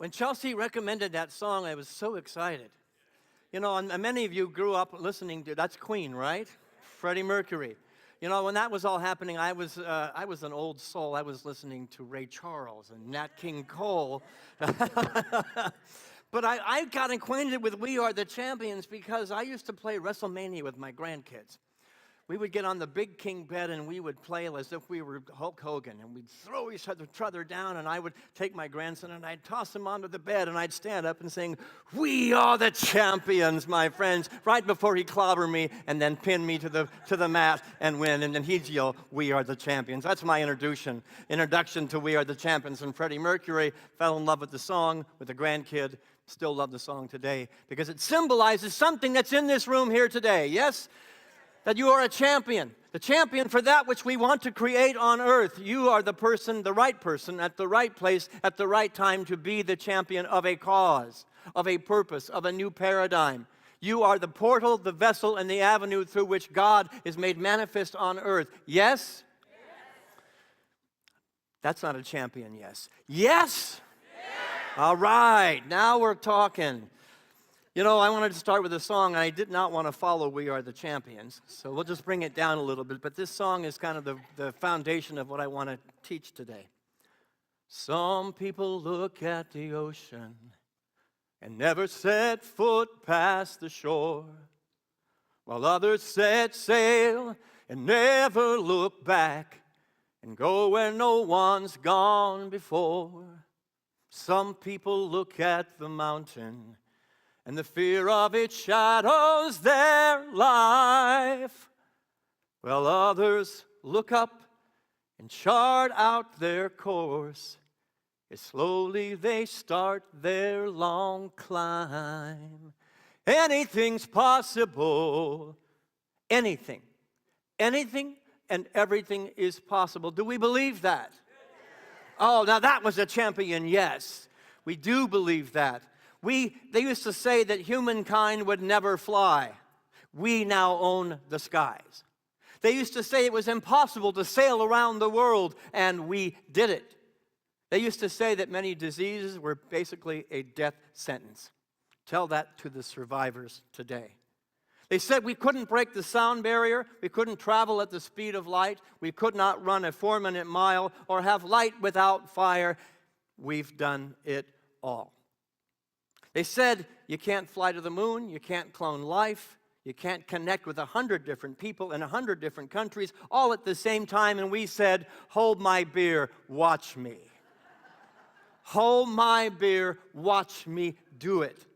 When Chelsea recommended that song, I was so excited. You know, and many of you grew up listening to, that's Queen, right? Freddie Mercury. You know, when that was all happening, I was an old soul. I was listening to Ray Charles and Nat King Cole. But I got acquainted with We Are the Champions because I used to play WrestleMania with my grandkids. We would get on the big king bed and we would play as if we were Hulk Hogan, and we'd throw each other down, and I would take my grandson and I'd toss him onto the bed and I'd stand up and sing, "We are the champions, my friends," right before he'd clobber me and then pin me to the mat and win, and then he'd yell, "We are the champions." That's my introduction to We Are the Champions. And Freddie Mercury fell in love with the song with a grandkid. Still love the song today because it symbolizes something that's in this room here today. Yes? That you are a champion, the champion for that which we want to create on earth. You are the person, the right person, at the right place, at the right time to be the champion of a cause, of a purpose, of a new paradigm. You are the portal, the vessel, and the avenue through which God is made manifest on earth. Yes? That's not a champion, yes. Yes? All right, now we're talking. You know, I wanted to start with a song, and I did not want to follow We Are the Champions, so we'll just bring it down a little bit, but this song is kind of the foundation of what I want to teach today. Some people look at the ocean and never set foot past the shore, while others set sail and never look back and go where no one's gone before. Some people look at the mountain and the fear of it shadows their life, while others look up and chart out their course as slowly they start their long climb. Anything's possible. Anything and everything is possible. Do we believe that? Oh, now that was a champion, yes. We do believe that. They used to say that humankind would never fly. We now own the skies. They used to say it was impossible to sail around the world, and we did it. They used to say that many diseases were basically a death sentence. Tell that to the survivors today. They said we couldn't break the sound barrier, we couldn't travel at the speed of light, we could not run a 4-minute mile or have light without fire. We've done it all. They said you can't fly to the moon, you can't clone life, you can't connect with 100 different people in 100 different countries all at the same time, and we said, hold my beer, watch me. Hold my beer, watch me do it.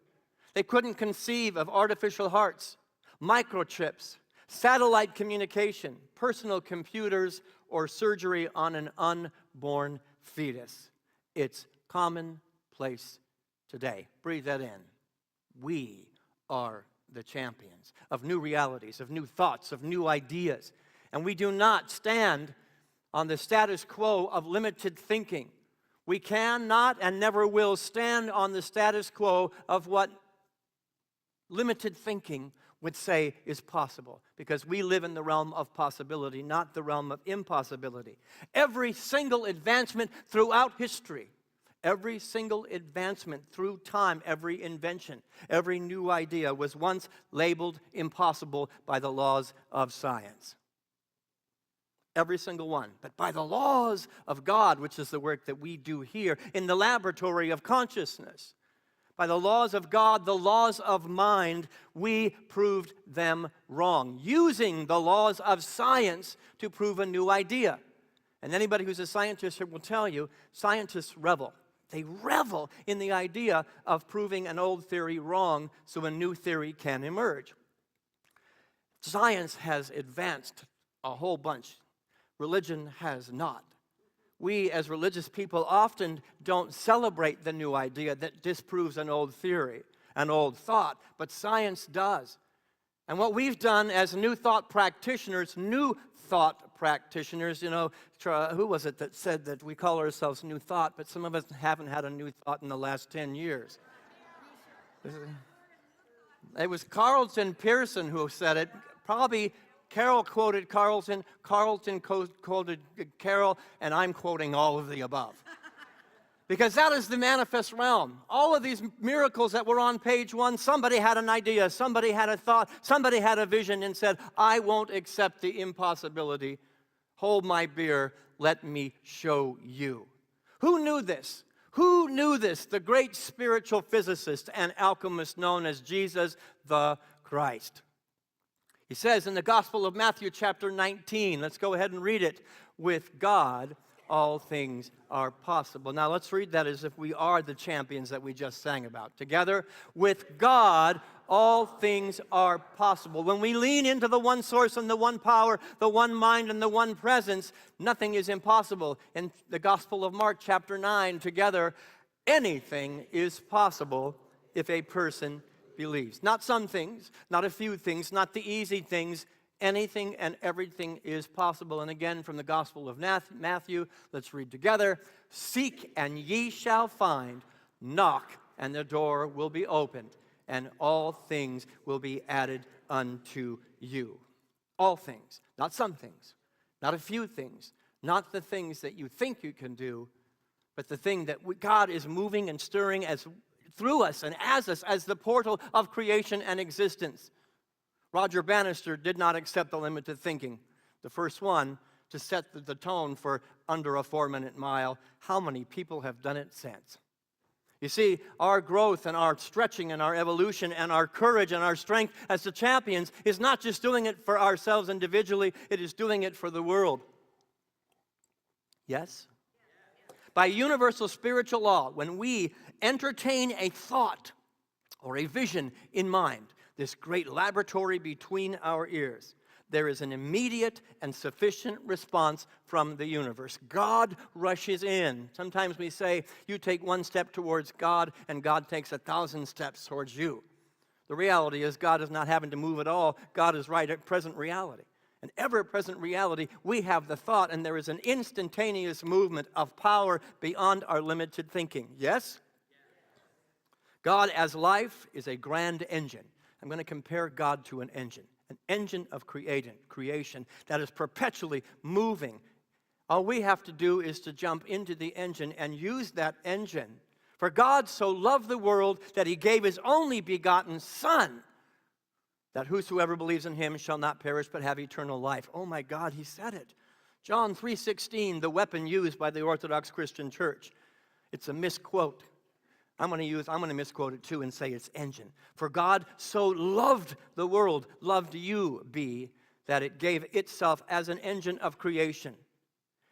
They couldn't conceive of artificial hearts, microchips, satellite communication, personal computers, or surgery on an unborn fetus. It's commonplace today. Breathe that in. We are the champions of new realities, of new thoughts, of new ideas. And we do not stand on the status quo of limited thinking. We cannot and never will stand on the status quo of what limited thinking would say is possible, because we live in the realm of possibility, not the realm of impossibility. Every single advancement throughout history, every single advancement through time, every invention, every new idea was once labeled impossible by the laws of science. Every single one. But by the laws of God, which is the work that we do here in the laboratory of consciousness, by the laws of God, the laws of mind, we proved them wrong, using the laws of science to prove a new idea. And anybody who's a scientist here will tell you, scientists revel. They revel in the idea of proving an old theory wrong so a new theory can emerge. Science has advanced a whole bunch. Religion has not. We as religious people often don't celebrate the new idea that disproves an old theory, an old thought, but science does. And what we've done as new thought practitioners, you know, who was it that said that we call ourselves New Thought, but some of us haven't had a new thought in the last 10 years? It was Carlton Pearson who said it. Probably Carol quoted Carlton, Carlton quoted Carol, and I'm quoting all of the above. Because that is the manifest realm. All of these miracles that were on page 1, somebody had an idea, somebody had a thought, somebody had a vision and said, I won't accept the impossibility. Hold my beer, let me show you. Who knew this? Who knew this? The great spiritual physicist and alchemist known as Jesus the Christ. He says in the Gospel of Matthew chapter 19, let's go ahead and read it, with God all things are possible. Now let's read that as if we are the champions that we just sang about. Together, with God all things are possible. When we lean into the one source and the one power, the one mind and the one presence, nothing is impossible. In the Gospel of Mark chapter 9, together, anything is possible if a person believes. Not some things, not a few things, not the easy things. Anything and everything is possible. And again, from the Gospel of Matthew, let's read together. Seek and ye shall find. Knock and the door will be opened. And all things will be added unto you. All things, not some things, not a few things, not the things that you think you can do, but the thing that God is moving and stirring through us and as us as the portal of creation and existence. Roger Bannister did not accept the limited thinking. The first one to set the tone for under a 4-minute mile. How many people have done it since? You see, our growth and our stretching and our evolution and our courage and our strength as the champions is not just doing it for ourselves individually, it is doing it for the world. Yes? By universal spiritual law, when we entertain a thought or a vision in mind, this great laboratory between our ears, there is an immediate and sufficient response from the universe. God rushes in. Sometimes we say, you take one step towards God, and God takes 1,000 steps towards you. The reality is God is not having to move at all. God is right at present reality. And ever-present reality, we have the thought, and there is an instantaneous movement of power beyond our limited thinking. Yes? God as life is a grand engine. I'm going to compare God to an engine of creation that is perpetually moving. All we have to do is to jump into the engine and use that engine. For God so loved the world that he gave his only begotten Son, that whosoever believes in him shall not perish but have eternal life. Oh my God, he said it. John 3:16, the weapon used by the Orthodox Christian Church. It's a misquote. I'm going to misquote it too and say it's engine. For God so loved the world, loved you, that it gave itself as an engine of creation,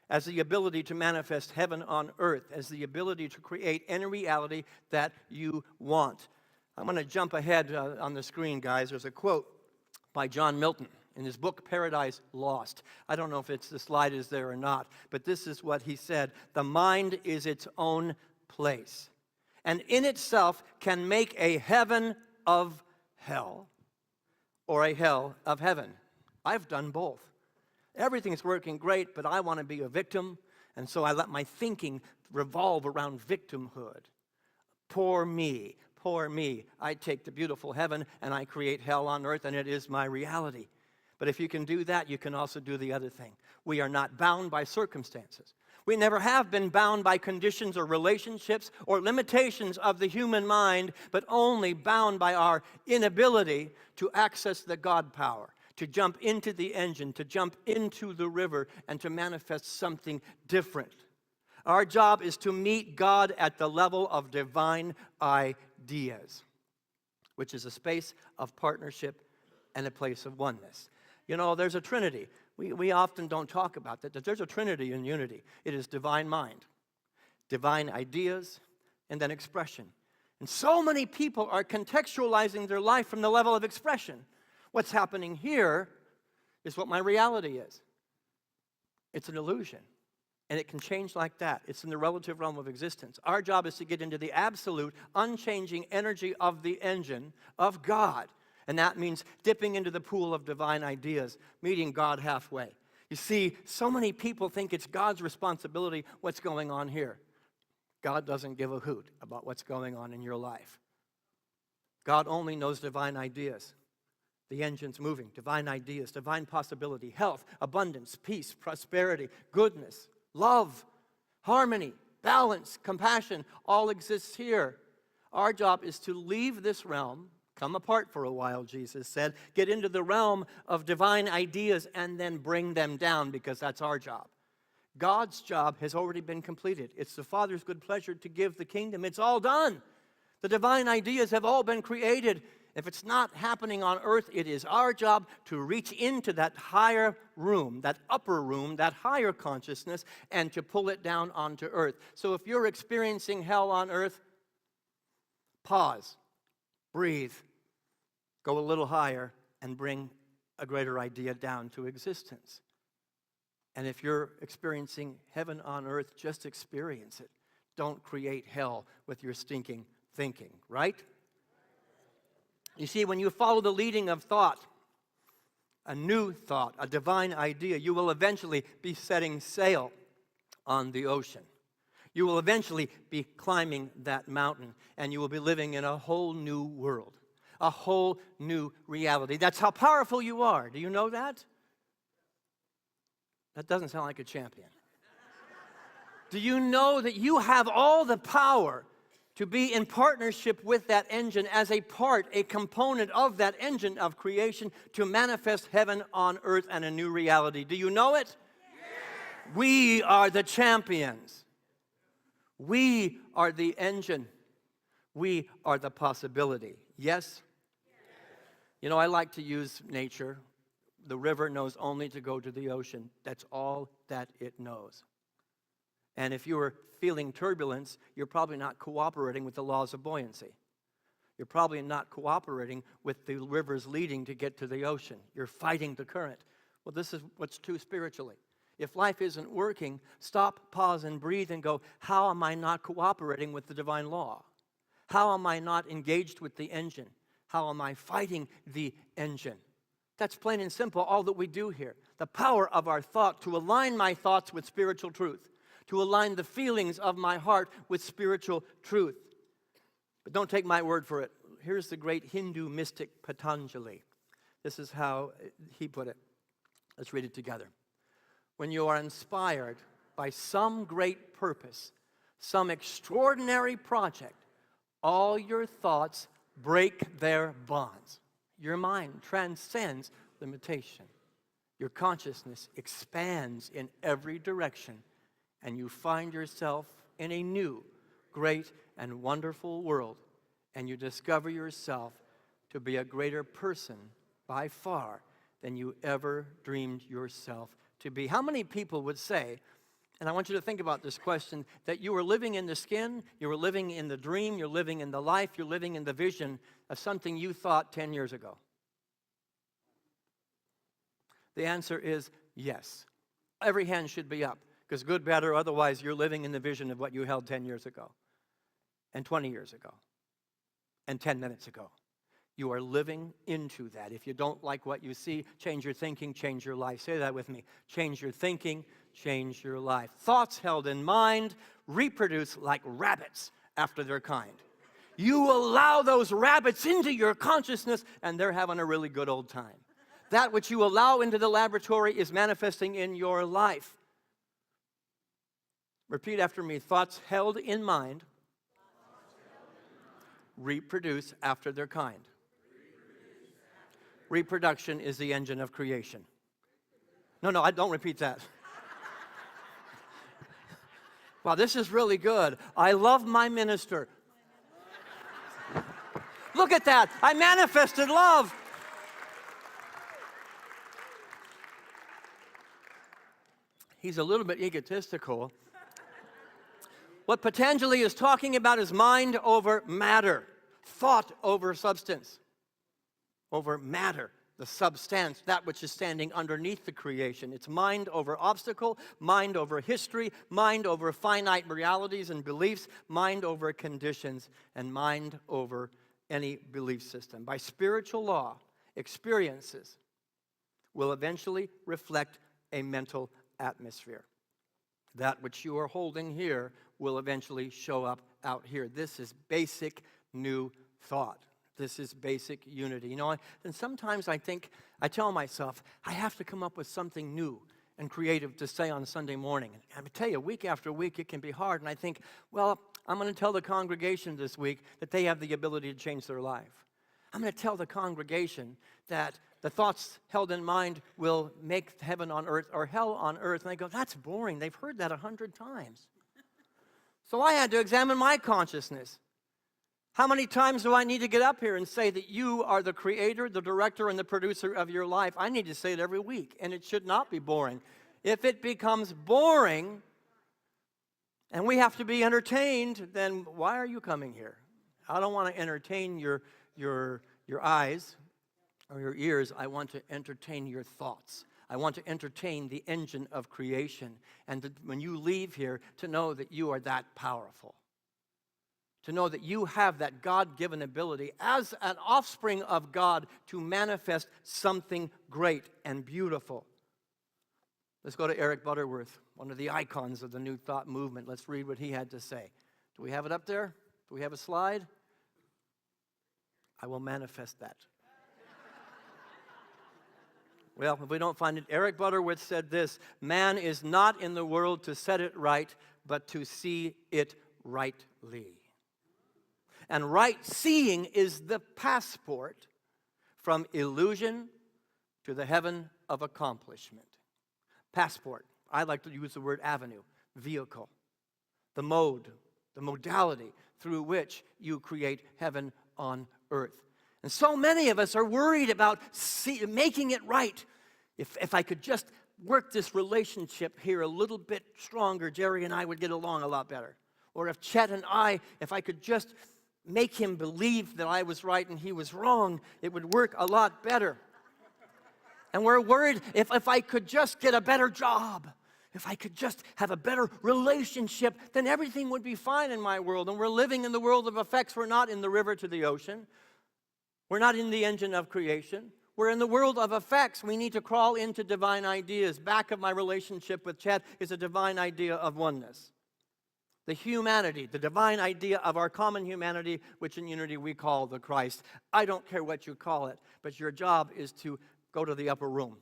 as the ability to manifest heaven on earth, as the ability to create any reality that you want. I'm going to jump ahead on the screen, guys. There's a quote by John Milton in his book, Paradise Lost. I don't know if the slide is there or not, but this is what he said. The mind is its own place, and in itself can make a heaven of hell or a hell of heaven. I've done both. Everything's working great, but I want to be a victim, and so I let my thinking revolve around victimhood. Poor me, poor me. I take the beautiful heaven and I create hell on earth, and it is my reality. But if you can do that, you can also do the other thing. We are not bound by circumstances. We never have been bound by conditions or relationships or limitations of the human mind, but only bound by our inability to access the God power, to jump into the engine, to jump into the river, and to manifest something different. Our job is to meet God at the level of divine ideas, which is a space of partnership and a place of oneness. You know, there's a Trinity. We often don't talk about that there's a Trinity in unity. It is divine mind, divine ideas, and then expression. And so many people are contextualizing their life from the level of expression. What's happening here is what my reality is. It's an illusion, and it can change like that. It's in the relative realm of existence. Our job is to get into the absolute, unchanging energy of the engine of God. And that means dipping into the pool of divine ideas, meeting God halfway. You see, so many people think it's God's responsibility what's going on here. God doesn't give a hoot about what's going on in your life. God only knows divine ideas. The engine's moving, divine ideas, divine possibility, health, abundance, peace, prosperity, goodness, love, harmony, balance, compassion, all exists here. Our job is to leave this realm, come apart for a while, Jesus said, get into the realm of divine ideas and then bring them down, because that's our job. God's job has already been completed. It's the Father's good pleasure to give the kingdom. It's all done. The divine ideas have all been created. If it's not happening on earth, it is our job to reach into that higher room, that upper room, that higher consciousness, and to pull it down onto earth. So if you're experiencing hell on earth, pause, breathe, go a little higher, and bring a greater idea down to existence. And if you're experiencing heaven on earth, just experience it. Don't create hell with your stinking thinking, right? You see, when you follow the leading of thought, a new thought, a divine idea, you will eventually be setting sail on the ocean. You will eventually be climbing that mountain, and you will be living in a whole new world, a whole new reality. That's how powerful you are. Do you know that? That doesn't sound like a champion. Do you know that you have all the power to be in partnership with that engine as a part, a component of that engine of creation to manifest heaven on earth and a new reality? Do you know it? Yes. We are the champions. We are the engine. We are the possibility. Yes? You know, I like to use nature. The river knows only to go to the ocean. That's all that it knows. And if you were feeling turbulence, you're probably not cooperating with the laws of buoyancy. You're probably not cooperating with the rivers leading to get to the ocean. You're fighting the current. Well, this is what's true spiritually. If life isn't working, stop, pause, and breathe and go, how am I not cooperating with the divine law? How am I not engaged with the engine? How am I fighting the engine? That's plain and simple, all that we do here. The power of our thought to align my thoughts with spiritual truth, to align the feelings of my heart with spiritual truth. But don't take my word for it. Here's the great Hindu mystic Patanjali. This is how he put it. Let's read it together. When you are inspired by some great purpose, some extraordinary project, all your thoughts break their bonds. Your mind transcends limitation. Your consciousness expands in every direction, and you find yourself in a new, great, and wonderful world, and you discover yourself to be a greater person by far than you ever dreamed yourself to be. How many people would say, and I want you to think about this question, that you were living in the skin, you were living in the dream, you're living in the life, you're living in the vision of something you thought 10 years ago? The answer is yes. Every hand should be up, because good, bad, or otherwise, you're living in the vision of what you held 10 years ago, and 20 years ago, and 10 minutes ago. You are living into that. If you don't like what you see, change your thinking, change your life. Say that with me. Change your thinking, change your life. Thoughts held in mind reproduce like rabbits after their kind. You allow those rabbits into your consciousness, and they're having a really good old time. That which you allow into the laboratory is manifesting in your life. Repeat after me. Thoughts held in mind reproduce after their kind. Reproduction is the engine of creation. No, I don't repeat that. Wow, this is really good. I love my minister. Look at that. I manifested love. He's a little bit egotistical. What Patanjali is talking about is mind over matter, thought over substance. Over matter, the substance, that which is standing underneath the creation. It's mind over obstacle, mind over history, mind over finite realities and beliefs, mind over conditions, and mind over any belief system. By spiritual law, experiences will eventually reflect a mental atmosphere. That which you are holding here will eventually show up out here. This is basic new thought. This is basic unity. You know, and sometimes I tell myself, I have to come up with something new and creative to say on Sunday morning. And I tell you, week after week, it can be hard. And I think, well, I'm going to tell the congregation this week that they have the ability to change their life. I'm going to tell the congregation that the thoughts held in mind will make heaven on earth or hell on earth. And they go, that's boring. They've heard that 100 times. So I had to examine my consciousness. How many times do I need to get up here and say that you are the creator, the director, and the producer of your life? I need to say it every week, and it should not be boring. If it becomes boring and we have to be entertained, then why are you coming here? I don't want to entertain your eyes or your ears. I want to entertain your thoughts. I want to entertain the engine of creation. And when you leave here, to know that you are that powerful. To know that you have that God-given ability as an offspring of God to manifest something great and beautiful. Let's go to Eric Butterworth, one of the icons of the New Thought movement. Let's read what he had to say. Do we have it up there? Do we have a slide? I will manifest that. Well, if we don't find it, Eric Butterworth said this: man is not in the world to set it right, but to see it rightly. And right seeing is the passport from illusion to the heaven of accomplishment. Passport. I like to use the word avenue, vehicle, the mode, the modality through which you create heaven on earth. And so many of us are worried about making it right. If I could just work this relationship here a little bit stronger, Jerry and I would get along a lot better. Or if Chet and if I could just make him believe that I was right and he was wrong, it would work a lot better. And we're worried if I could just get a better job, if I could just have a better relationship, then everything would be fine in my world. And we're living in the world of effects. We're not in the river to the ocean. We're not in the engine of creation. We're in the world of effects. We need to crawl into divine ideas. Back of my relationship with Chet is a divine idea of oneness. The humanity, the divine idea of our common humanity, which in unity we call the Christ. I don't care what you call it, but your job is to go to the upper room,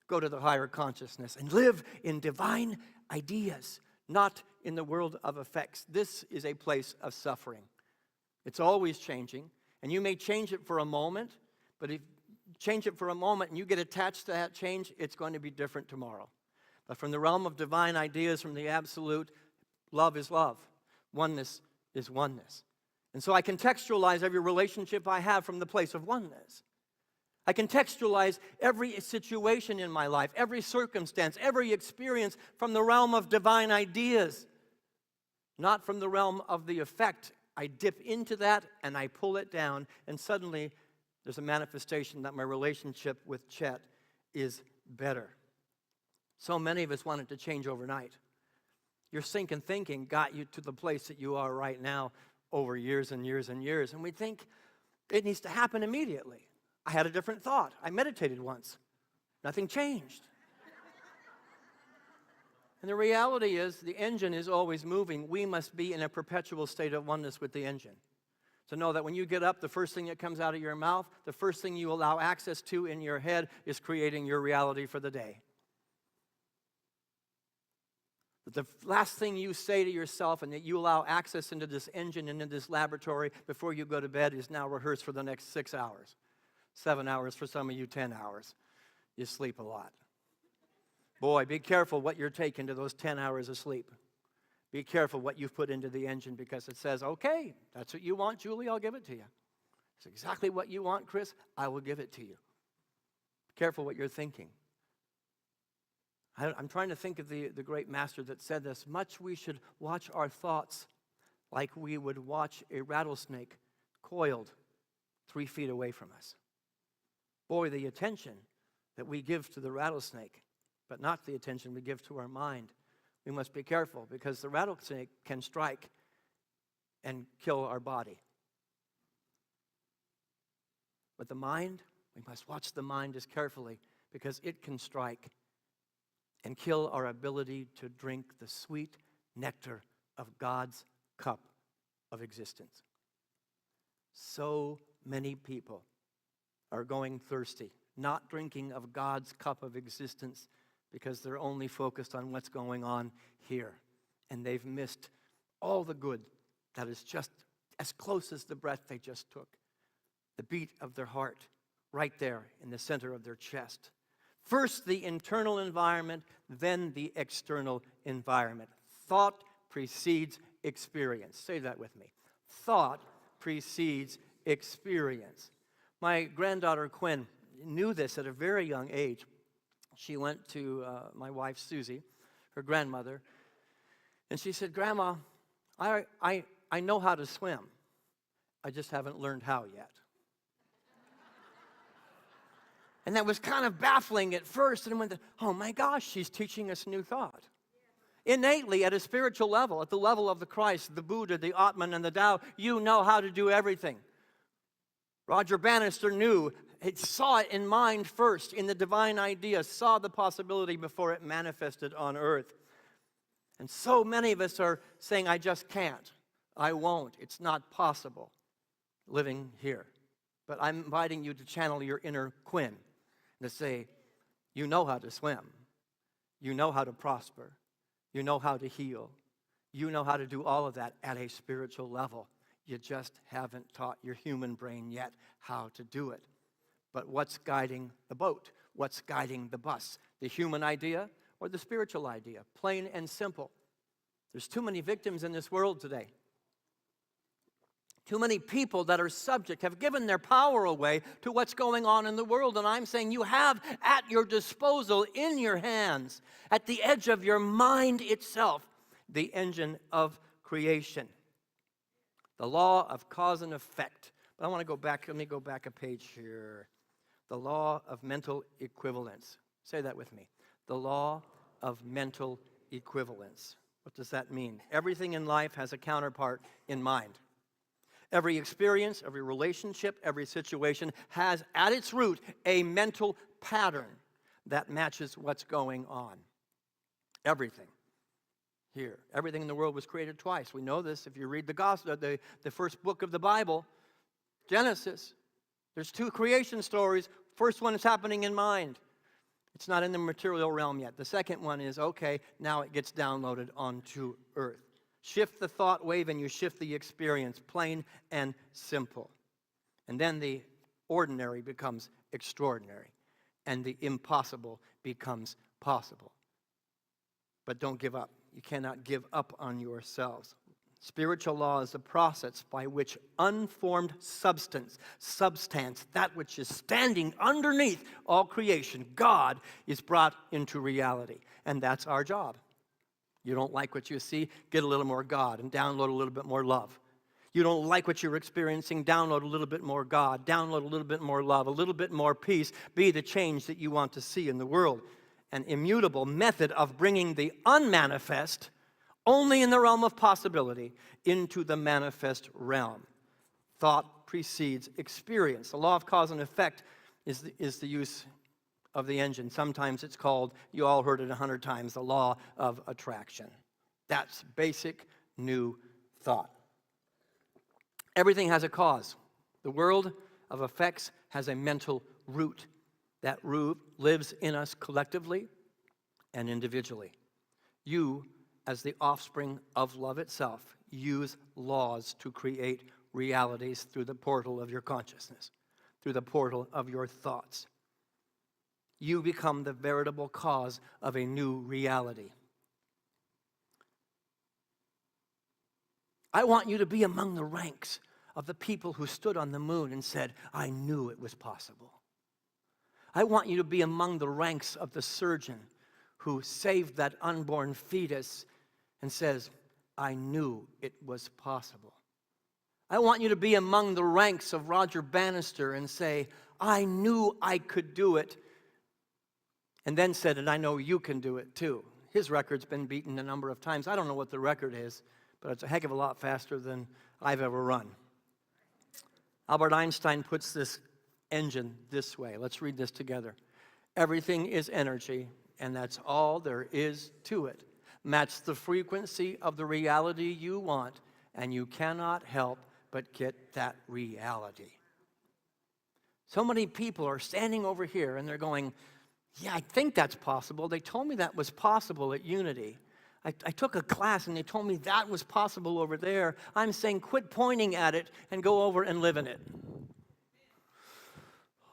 go to the higher consciousness, and live in divine ideas, not in the world of effects. This is a place of suffering. It's always changing, and you may change it for a moment, but if you change it for a moment and you get attached to that change, it's going to be different tomorrow. But from the realm of divine ideas, from the absolute, love is love. Oneness is oneness. And so I contextualize every relationship I have from the place of oneness. I contextualize every situation in my life, every circumstance, every experience from the realm of divine ideas, not from the realm of the effect. I dip into that and I pull it down, and suddenly there's a manifestation that my relationship with Chet is better. So many of us want it to change overnight. Your sinking thinking got you to the place that you are right now over years and years and years. And we think it needs to happen immediately. I had a different thought. I meditated once. Nothing changed. And the reality is the engine is always moving. We must be in a perpetual state of oneness with the engine. To know that when you get up, the first thing that comes out of your mouth, the first thing you allow access to in your head is creating your reality for the day. The last thing you say to yourself and that you allow access into this engine and into this laboratory before you go to bed is now rehearsed for the next 6 hours. 7 hours for some of you, 10 hours. You sleep a lot. Boy, be careful what you're taking to those 10 hours of sleep. Be careful what you've put into the engine, because it says, okay, that's what you want, Julie, I'll give it to you. It's exactly what you want, Chris, I will give it to you. Be careful what you're thinking. I'm trying to think of the great master that said this: much we should watch our thoughts like we would watch a rattlesnake coiled 3 feet away from us. Boy, the attention that we give to the rattlesnake, but not the attention we give to our mind. We must be careful, because the rattlesnake can strike and kill our body. But the mind, we must watch the mind as carefully, because it can strike and kill our ability to drink the sweet nectar of God's cup of existence. So many people are going thirsty, not drinking of God's cup of existence, because they're only focused on what's going on here. And they've missed all the good that is just as close as the breath they just took. The beat of their heart right there in the center of their chest. First the internal environment, then the external environment. Thought precedes experience. Say that with me. Thought precedes experience. My granddaughter Quinn knew this at a very young age. She went to my wife Susie, her grandmother, and she said, "Grandma, I know how to swim. I just haven't learned how yet." And that was kind of baffling at first. And I went, oh my gosh, she's teaching us new thought. Innately, at a spiritual level, at the level of the Christ, the Buddha, the Atman, and the Tao, you know how to do everything. Roger Bannister knew, he saw it in mind first, in the divine idea, saw the possibility before it manifested on earth. And so many of us are saying, I just can't, I won't, it's not possible, living here. But I'm inviting you to channel your inner Quinn, to say, you know how to swim, you know how to prosper, you know how to heal, you know how to do all of that at a spiritual level. You just haven't taught your human brain yet how to do it. But what's guiding the boat? What's guiding the bus? The human idea or the spiritual idea? Plain and simple. There's too many victims in this world today. Too many people that are subject have given their power away to what's going on in the world. And I'm saying you have at your disposal, in your hands, at the edge of your mind itself, the engine of creation. The law of cause and effect. But I want to go back, let me go back a page here. The law of mental equivalence. Say that with me. The law of mental equivalence. What does that mean? Everything in life has a counterpart in mind. Every experience, every relationship, every situation has at its root a mental pattern that matches what's going on. Everything here. Everything in the world was created twice. We know this if you read the gospel, the first book of the Bible, Genesis. There's two creation stories. First one is happening in mind. It's not in the material realm yet. The second one is, okay, now it gets downloaded onto earth. Shift the thought wave and you shift the experience, plain and simple. And then the ordinary becomes extraordinary, and the impossible becomes possible. But don't give up. You cannot give up on yourselves. Spiritual law is the process by which unformed substance, that which is standing underneath all creation, God, is brought into reality. And that's our job. You don't like what you see, get a little more God and download a little bit more love. You don't like what you're experiencing, download a little bit more God, download a little bit more love, a little bit more peace. Be the change that you want to see in the world. An immutable method of bringing the unmanifest, only in the realm of possibility, into the manifest realm. Thought precedes experience. The law of cause and effect is the use of the engine. Sometimes it's called, you all heard it 100 times, the law of attraction. That's basic new thought. Everything has a cause. The world of effects has a mental root. That root lives in us collectively and individually. You, as the offspring of love itself, use laws to create realities through the portal of your consciousness, through the portal of your thoughts. You become the veritable cause of a new reality. I want you to be among the ranks of the people who stood on the moon and said, I knew it was possible. I want you to be among the ranks of the surgeon who saved that unborn fetus and says, I knew it was possible. I want you to be among the ranks of Roger Bannister and say, I knew I could do it. And then said, and I know you can do it too. His record's been beaten a number of times. I don't know what the record is, but it's a heck of a lot faster than I've ever run. Albert Einstein puts this engine this way. Let's read this together. Everything is energy, and that's all there is to it. Match the frequency of the reality you want, and you cannot help but get that reality. So many people are standing over here, and they're going, Yeah, I think that's possible. They told me that was possible at Unity. I took a class and they told me that was possible over there. I'm saying quit pointing at it and go over and live in it.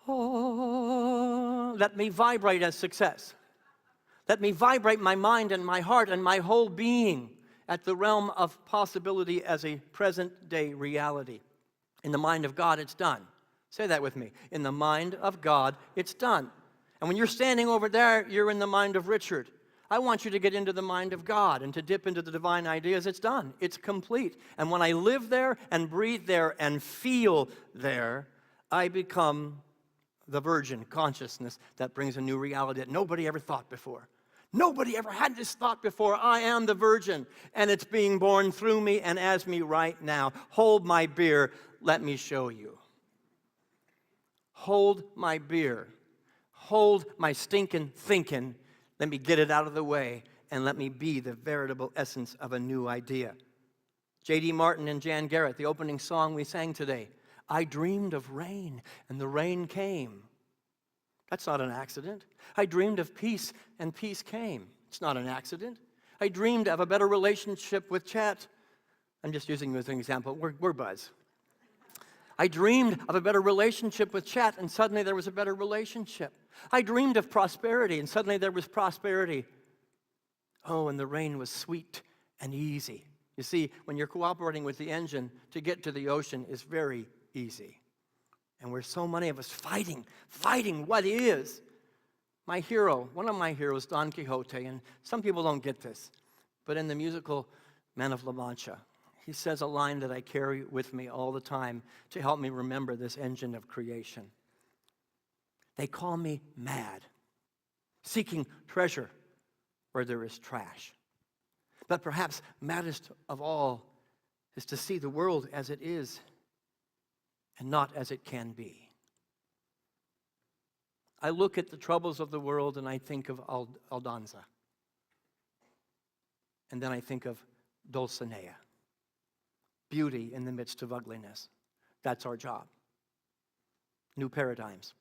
Oh, let me vibrate as success. Let me vibrate my mind and my heart and my whole being at the realm of possibility as a present-day reality. In the mind of God, it's done. Say that with me. In the mind of God, it's done. And when you're standing over there, you're in the mind of Richard. I want you to get into the mind of God and to dip into the divine ideas. It's done. It's complete. And when I live there and breathe there and feel there, I become the virgin consciousness that brings a new reality that nobody ever thought before. Nobody ever had this thought before. I am the virgin, and it's being born through me and as me right now. Hold my beer. Let me show you. Hold my beer. Hold my stinking thinking. Let me get it out of the way, and let me be the veritable essence of a new idea. J.D. Martin and Jan Garrett, the opening song we sang today. I dreamed of rain, and the rain came. That's not an accident. I dreamed of peace, and peace came. It's not an accident. I dreamed of a better relationship with Chet. I'm just using you as an example. We're buds. I dreamed of a better relationship with Chet, and suddenly there was a better relationship. I dreamed of prosperity, and suddenly there was prosperity. Oh, and the rain was sweet and easy. You see, when you're cooperating with the engine, to get to the ocean is very easy. And we're so many of us fighting what is. My hero, one of my heroes, Don Quixote, and some people don't get this, but in the musical Man of La Mancha, he says a line that I carry with me all the time to help me remember this engine of creation. They call me mad, seeking treasure where there is trash. But perhaps maddest of all is to see the world as it is and not as it can be. I look at the troubles of the world and I think of Aldonza. And then I think of Dulcinea. Beauty in the midst of ugliness. That's our job. New paradigms,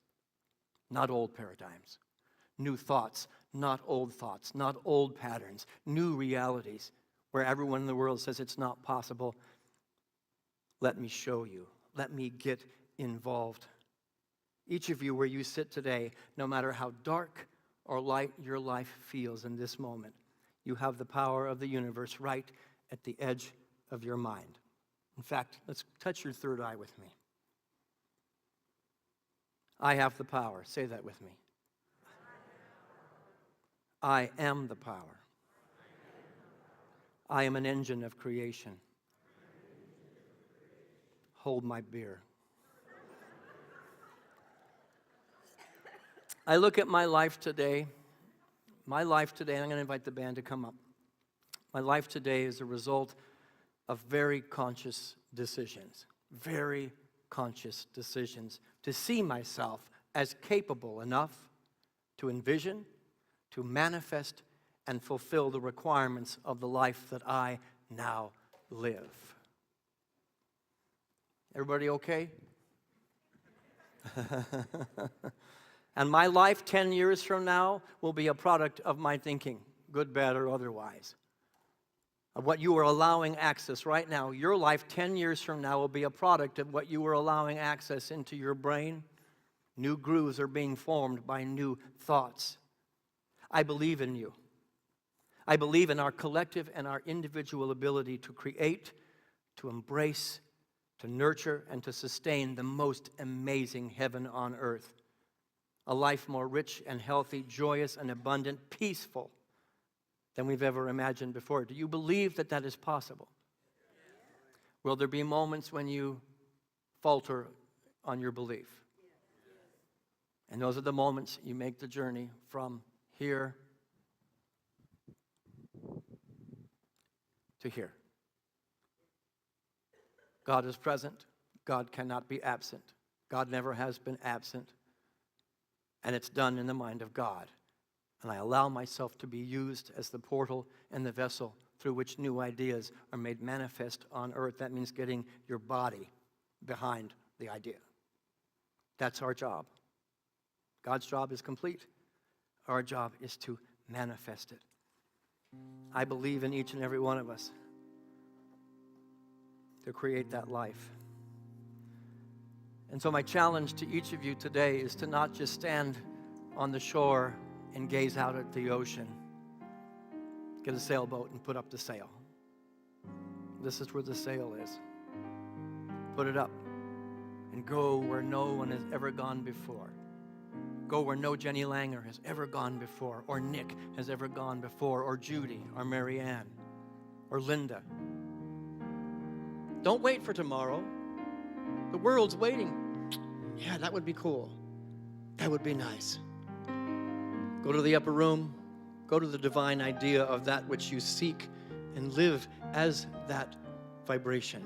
not old paradigms. New thoughts, not old thoughts, not old patterns. New realities where everyone in the world says it's not possible. Let me show you. Let me get involved. Each of you where you sit today, no matter how dark or light your life feels in this moment, you have the power of the universe right at the edge of your mind. In fact, let's touch your third eye with me. I have the power. Say that with me. I am the power. I am an engine of creation. Hold my beer. I look at my life today. My life today, and I'm going to invite the band to come up. My life today is a result of very conscious decisions. Very conscious decisions to see myself as capable enough to envision, to manifest, and fulfill the requirements of the life that I now live. Everybody okay? And my life 10 years from now will be a product of my thinking, good, bad, or otherwise. Of what you are allowing access right now. Your life 10 years from now will be a product of what you are allowing access into your brain. New grooves are being formed by new thoughts. I believe in you. I believe in our collective and our individual ability to create, to embrace, to nurture, and to sustain the most amazing heaven on earth. A life more rich and healthy, joyous and abundant, peaceful than we've ever imagined before. Do you believe that that is possible? Will there be moments when you falter on your belief? And those are the moments you make the journey from here to here. God is present. God cannot be absent. God never has been absent. And it's done in the mind of God. And I allow myself to be used as the portal and the vessel through which new ideas are made manifest on earth. That means getting your body behind the idea. That's our job. God's job is complete. Our job is to manifest it. I believe in each and every one of us to create that life. And so my challenge to each of you today is to not just stand on the shore and gaze out at the ocean. Get a sailboat and put up the sail. This is where the sail is. Put it up and go where no one has ever gone before. Go where no Jenny Langer has ever gone before, or Nick has ever gone before, or Judy, or Marianne, or Linda. Don't wait for tomorrow. The world's waiting. Yeah, that would be cool. That would be nice. Go to the upper room. Go to the divine idea of that which you seek and live as that vibration.